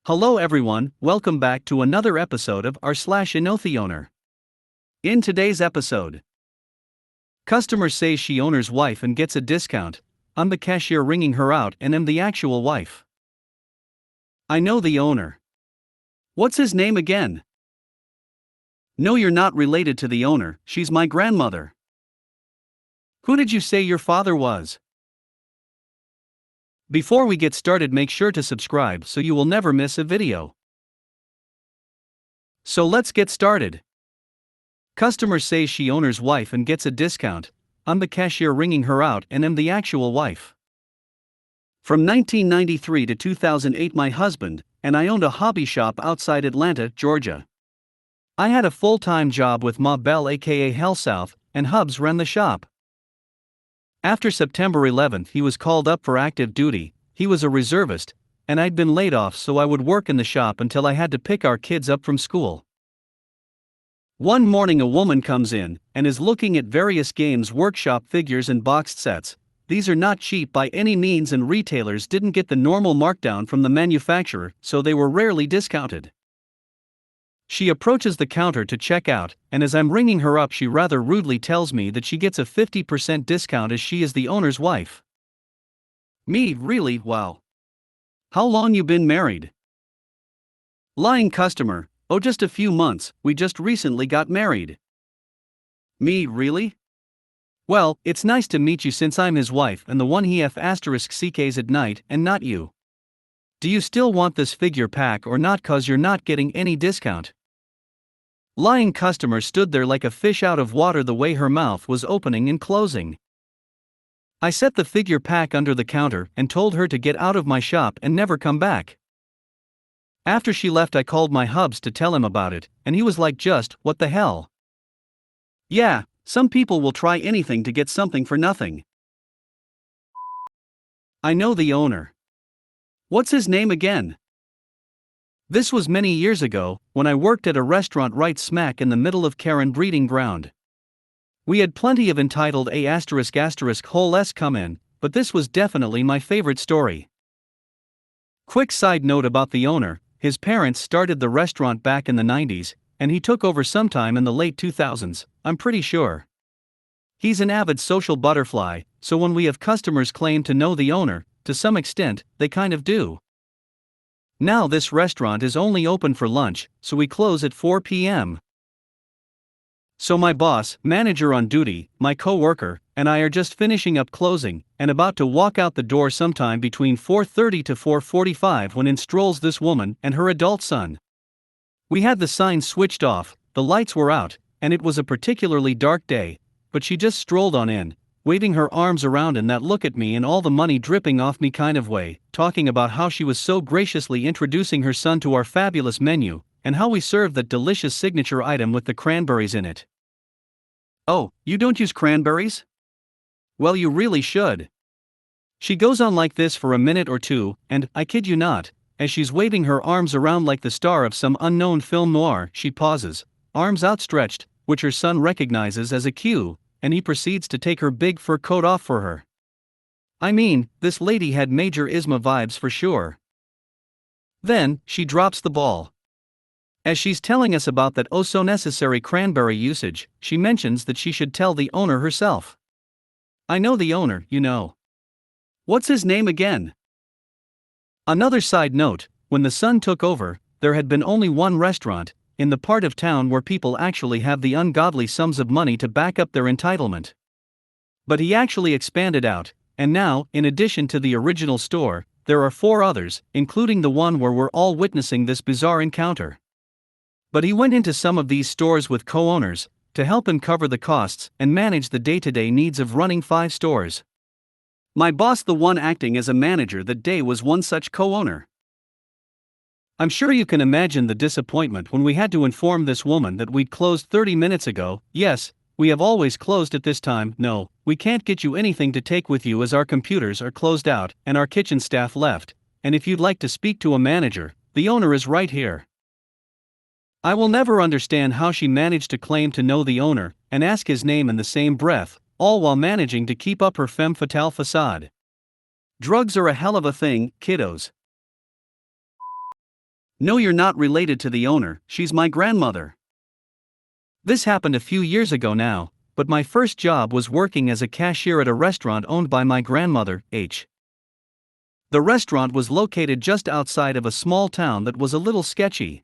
Hello everyone, welcome back to another episode of IKnowTheOwner. In today's episode, customer says she owner's wife and gets a discount. I'm the cashier ringing her out and am the actual wife. I know the owner. What's his name again? No, you're not related to the owner, she's my grandmother. Who did you say your father was? Before we get started, make sure to subscribe so you will never miss a video. So let's get started. Customer says she owner's wife and gets a discount. I'm the cashier ringing her out and am the actual wife. From 1993 to 2008, my husband and I owned a hobby shop outside Atlanta, Georgia. I had a full-time job with Ma Bell aka HellSouth, and Hubs ran the shop. After September 11th, he was called up for active duty. He was a reservist, and I'd been laid off, so I would work in the shop until I had to pick our kids up from school. One morning, a woman comes in and is looking at various Games Workshop figures and boxed sets. These are not cheap by any means, and retailers didn't get the normal markdown from the manufacturer, so they were rarely discounted. She approaches the counter to check out, and as I'm ringing her up, she rather rudely tells me that she gets a 50% discount as she is the owner's wife. Me, really? Wow. How long you been married? Lying customer, oh, just a few months, we just recently got married. Me, really? Well, it's nice to meet you, since I'm his wife and the one he *CKs at night and not you. Do you still want this figure pack or not, cause you're not getting any discount? Lying customer stood there like a fish out of water, the way her mouth was opening and closing. I set the figure pack under the counter and told her to get out of my shop and never come back. After she left, I called my Hubs to tell him about it, and he was like, just, what the hell? Yeah, some people will try anything to get something for nothing. I know the owner. What's his name again? This was many years ago, when I worked at a restaurant right smack in the middle of Karen breeding ground. We had plenty of entitled ****s come in, but this was definitely my favorite story. Quick side note about the owner: his parents started the restaurant back in the 90s, and he took over sometime in the late 2000s, I'm pretty sure. He's an avid social butterfly, so when we have customers claim to know the owner, to some extent, they kind of do. Now this restaurant is only open for lunch, so we close at 4 p.m. So my boss, manager on duty, my co-worker, and I are just finishing up closing, and about to walk out the door sometime between 4:30 to 4:45 when in strolls this woman and her adult son. We had the sign switched off, the lights were out, and it was a particularly dark day, but she just strolled on in, waving her arms around in that look at me and all the money dripping off me kind of way, talking about how she was so graciously introducing her son to our fabulous menu, and how we served that delicious signature item with the cranberries in it. Oh, you don't use cranberries? Well, you really should. She goes on like this for a minute or two, and, I kid you not, as she's waving her arms around like the star of some unknown film noir, she pauses, arms outstretched, which her son recognizes as a cue, and he proceeds to take her big fur coat off for her. I mean, this lady had major Isma vibes for sure. Then, she drops the ball. As she's telling us about that oh so necessary cranberry usage, she mentions that she should tell the owner herself. I know the owner, you know. What's his name again? Another side note: when the son took over, there had been only one restaurant in the part of town where people actually have the ungodly sums of money to back up their entitlement. But he actually expanded out, and now, in addition to the original store, there are 4 others, including the one where we're all witnessing this bizarre encounter. But he went into some of these stores with co-owners to help him cover the costs and manage the day-to-day needs of running 5 stores. My boss, the one acting as a manager that day, was one such co-owner. I'm sure you can imagine the disappointment when we had to inform this woman that we'd closed 30 minutes ago. Yes, we have always closed at this time. No, we can't get you anything to take with you as our computers are closed out and our kitchen staff left, and if you'd like to speak to a manager, the owner is right here. I will never understand how she managed to claim to know the owner and ask his name in the same breath, all while managing to keep up her femme fatale facade. Drugs are a hell of a thing, kiddos. No, you're not related to the owner, she's my grandmother. This happened a few years ago now, but my first job was working as a cashier at a restaurant owned by my grandmother, H. The restaurant was located just outside of a small town that was a little sketchy.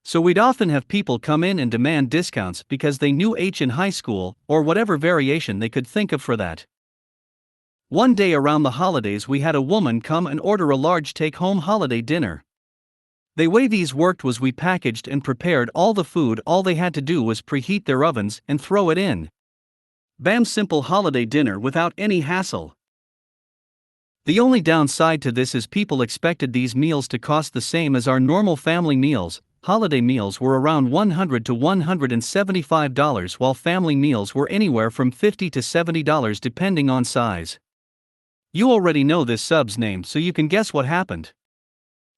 So we'd often have people come in and demand discounts because they knew H in high school, or whatever variation they could think of for that. One day around the holidays we had a woman come and order a large take-home holiday dinner. The way these worked was we packaged and prepared all the food. All they had to do was preheat their ovens and throw it in. Bam, simple holiday dinner without any hassle. The only downside to this is people expected these meals to cost the same as our normal family meals. Holiday meals were around $100 to $175 while family meals were anywhere from $50 to $70 depending on size. You already know this sub's name, so you can guess what happened.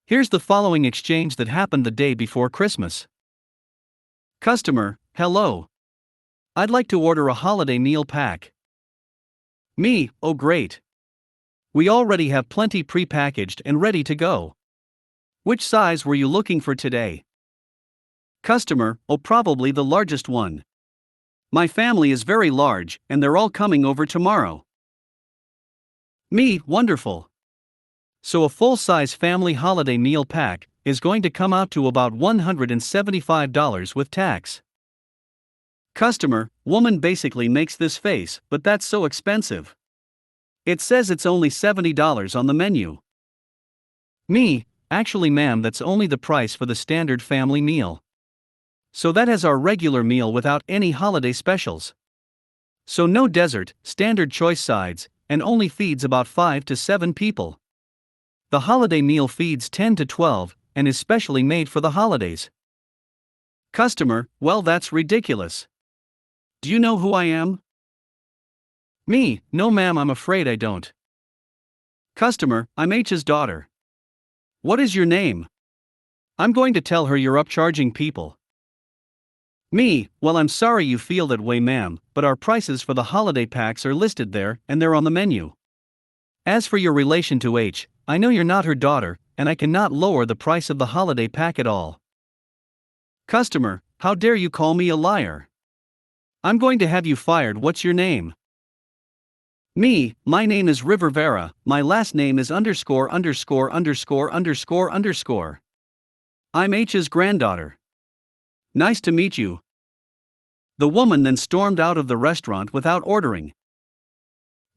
Here's the following exchange that happened the day before Christmas. Customer: hello. I'd like to order a holiday meal pack. Me: oh great. We already have plenty pre-packaged and ready to go. Which size were you looking for today? Customer: oh, probably the largest one. My family is very large, and they're all coming over tomorrow. Me: wonderful. So a full-size family holiday meal pack is going to come out to about $175 with tax. Customer: woman basically makes this face, but that's so expensive. It says it's only $70 on the menu. Me: actually ma'am, that's only the price for the standard family meal. So that has our regular meal without any holiday specials. So no dessert, standard choice sides, and only feeds about 5 to 7 people. The holiday meal feeds 10 to 12, and is specially made for the holidays. Customer: well, that's ridiculous. Do you know who I am? Me: no ma'am, I'm afraid I don't. Customer: I'm H's daughter. What is your name? I'm going to tell her you're upcharging people. Me: well, I'm sorry you feel that way ma'am, but our prices for the holiday packs are listed there, and they're on the menu. As for your relation to H, I know you're not her daughter, and I cannot lower the price of the holiday pack at all. Customer: how dare you call me a liar? I'm going to have you fired. What's your name? Me: my name is Rivera, my last name is underscore underscore underscore underscore underscore. I'm H's granddaughter. Nice to meet you. The woman then stormed out of the restaurant without ordering.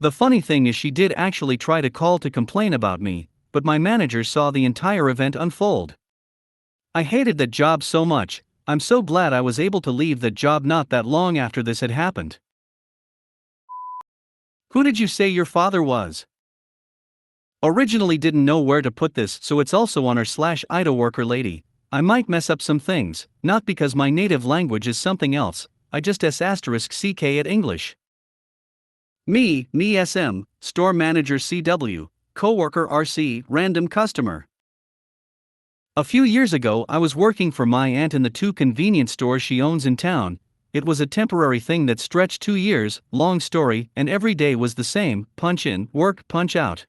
The funny thing is she did actually try to call to complain about me, but my manager saw the entire event unfold. I hated that job so much. I'm so glad I was able to leave that job not that long after this had happened. Who did you say your father was? Originally didn't know where to put this, so it's also on our/IDA worker lady. I might mess up some things, not because my native language is something else, I just *CK at English. Me SM, store manager CW, coworker RC, random customer. A few years ago I was working for my aunt in the 2 convenience stores she owns in town. It was a temporary thing that stretched 2 years, long story, and every day was the same: punch in, work, punch out.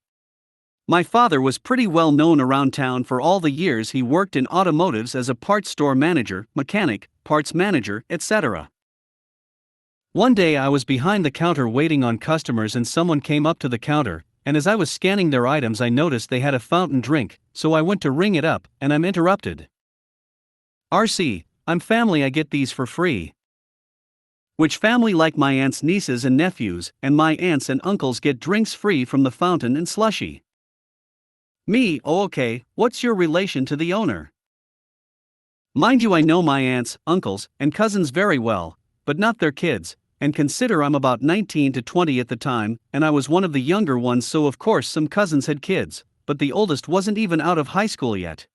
My father was pretty well known around town for all the years he worked in automotives as a parts store manager, mechanic, parts manager, etc. One day I was behind the counter waiting on customers and someone came up to the counter, and as I was scanning their items I noticed they had a fountain drink, so I went to ring it up, and I'm interrupted. RC: I'm family, I get these for free. Which family? Like my aunt's nieces and nephews, and my aunts and uncles get drinks free from the fountain and slushy. Me: oh okay, what's your relation to the owner? Mind you, I know my aunts, uncles, and cousins very well, but not their kids, and consider I'm about 19 to 20 at the time, and I was one of the younger ones, so of course some cousins had kids, but the oldest wasn't even out of high school yet.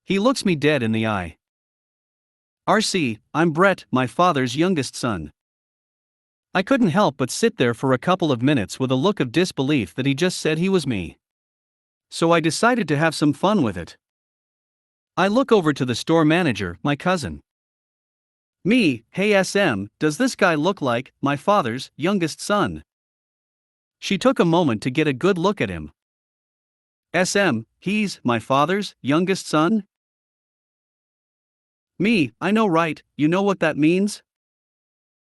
He looks me dead in the eye. RC: I'm Brett, my father's youngest son. I couldn't help but sit there for a couple of minutes with a look of disbelief that he just said he was me. So I decided to have some fun with it. I look over to the store manager, my cousin. Me: hey SM, does this guy look like my father's youngest son? She took a moment to get a good look at him. SM: He's my father's youngest son? Me, I know, right? You know what that means?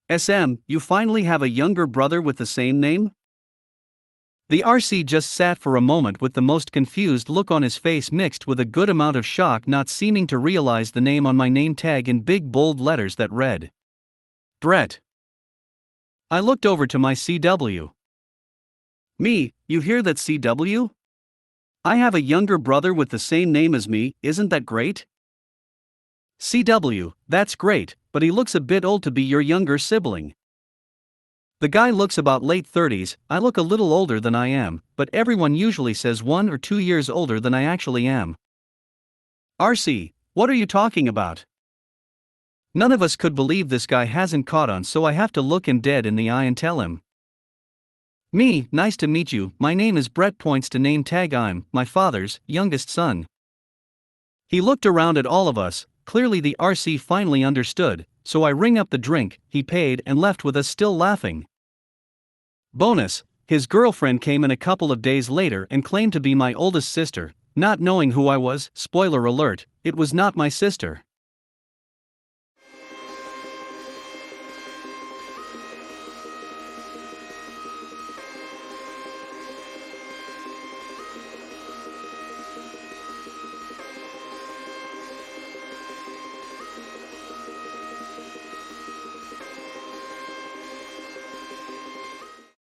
SM, you finally have a younger brother with the same name? The RC just sat for a moment with the most confused look on his face mixed with a good amount of shock, not seeming to realize the name on my name tag in big bold letters that read Brett. I looked over to my CW. Me, you hear that, CW? I have a younger brother with the same name as me, isn't that great? CW, that's great, but he looks a bit old to be your younger sibling. The guy looks about late 30s, I look a little older than I am, but everyone usually says 1 or 2 years older than I actually am. RC, what are you talking about? None of us could believe this guy hasn't caught on, so I have to look him dead in the eye and tell him. Me, nice to meet you, my name is Brett, points to name tag, I'm my father's youngest son. He looked around at all of us, clearly the RC finally understood, so I ring up the drink, he paid and left with us still laughing. Bonus, his girlfriend came in a couple of days later and claimed to be my oldest sister, not knowing who I was. Spoiler alert, it was not my sister.